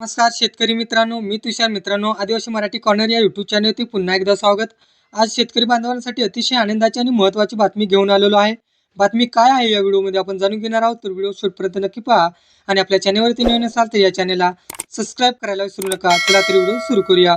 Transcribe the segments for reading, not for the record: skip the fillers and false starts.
नमस्कार शेतकरी मित्रांनो, मी तुषार मित्रांनो, आदिवासी मराठी कॉर्नर या यूट्यूब चॅनलवरती पुन्हा एकदा स्वागत. आज शेतकरी बांधवांसाठी अतिशय आनंदाची आणि महत्त्वाची बातमी घेऊन आलेलो आहे. बातमी काय आहे या व्हिडिओमध्ये आपण जाणून घेणार आहोत. तर व्हिडिओ शेवटपर्यंत नक्की पहा आणि आपल्या चॅनलवरती नवीन असाल तर या चॅनलला सबस्क्राईब करायला विसरू नका. चला तर व्हिडिओ सुरू करूया.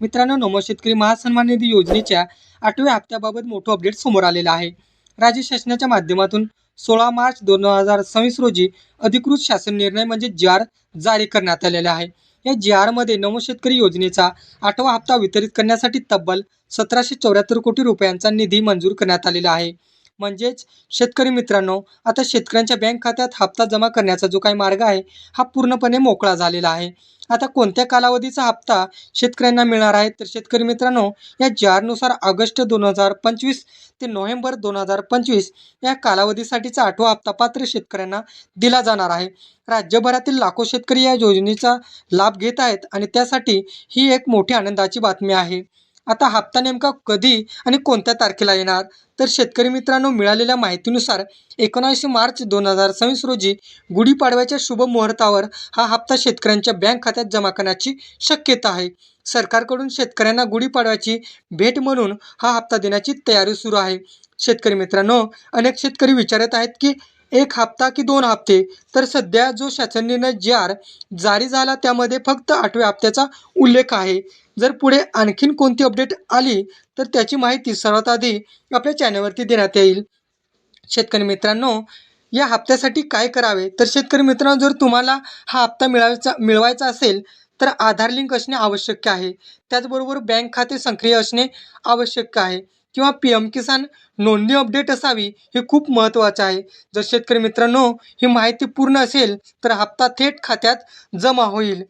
मित्रांनो, नमो शेतकरी महासन्मान निधी योजनेच्या 8व्या हप्त्याबाबत मोठं अपडेट समोर आलेलं आहे. राज्य शासनाच्या माध्यमातून 16 मार्च 2026 रोजी अधिकृत शासन निर्णय म्हणजे जी.आर. जारी करण्यात आलेला आहे. या जी.आर. मध्ये नमो शेतकरी योजनेचा 8वा हप्ता वितरित करण्यासाठी तब्बल 1774 कोटी रुपयांचा निधी मंजूर करण्यात आलेला आहे. म्हणजेच शेतकरी मित्रांनो, आता शेतकऱ्यांच्या बँक खात्यात हप्ता जमा करण्याचा जो काही मार्ग आहे हा पूर्णपणे मोकळा झालेला आहे. आता कोणत्या कालावधीचा हप्ता शेतकऱ्यांना मिळणार आहे, तर शेतकरी मित्रांनो, या जी.आर. नुसार ऑगस्ट 2025 ते नोव्हेंबर 2025 या कालावधीसाठीचा 8वा हप्ता पात्र शेतकऱ्यांना दिला जाणार आहे. राज्यभरातील लाखो शेतकरी या योजनेचा लाभ घेत आहेत आणि त्यासाठी ही एक मोठी आनंदाची बातमी आहे. आता हप्ता नेमका कधी आणि कोणत्या तारखेला येणार, तर शेतकरी मित्रांनो, मिळालेल्या माहितीनुसार 19 मार्च 2026 रोजी गुढीपाडव्याच्या शुभ मुहूर्तावर हा हप्ता शेतकऱ्यांच्या बँक खात्यात जमा करण्याची शक्यता आहे. सरकारकडून शेतकऱ्यांना गुढीपाडव्याची भेट म्हणून हा हप्ता देण्याची तयारी सुरू आहे. शेतकरी मित्रांनो, अनेक शेतकरी विचारत आहेत की एक हप्ता की 2 हप्ते, तर सध्या जो शासन निर्णय जी.आर. जारी झाला त्यामध्ये फक्त 8व्या हप्त्याचा उल्लेख आहे. जर पुढे आणखीन कोणती अपडेट आली तर त्याची माहिती सर्वात आधी आपल्या चॅनलवरती देण्यात येईल. शेतकरी मित्रांनो, या हप्त्यासाठी काय करावे, तर शेतकरी मित्रांनो, जर तुम्हाला हा हप्ता मिळवायचा असेल तर आधार लिंक असणे आवश्यक आहे. त्याचबरोबर बँक खाते सक्रिय असणे आवश्यक आहे किंवा PM किसान नोंदणी अपडेट असावी, हे खूप महत्त्वाचं आहे. जर शेतकरी मित्रांनो ही माहिती पूर्ण असेल तर हप्ता थेट खात्यात जमा होईल.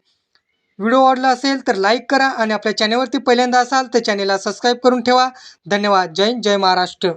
व्हिडिओ आवडला असेल तर लाईक करा आणि आपल्या चॅनलवरती पहिल्यांदा असाल तर चॅनलला सबस्क्राईब करून ठेवा. धन्यवाद. जय हिंद, जय महाराष्ट्र.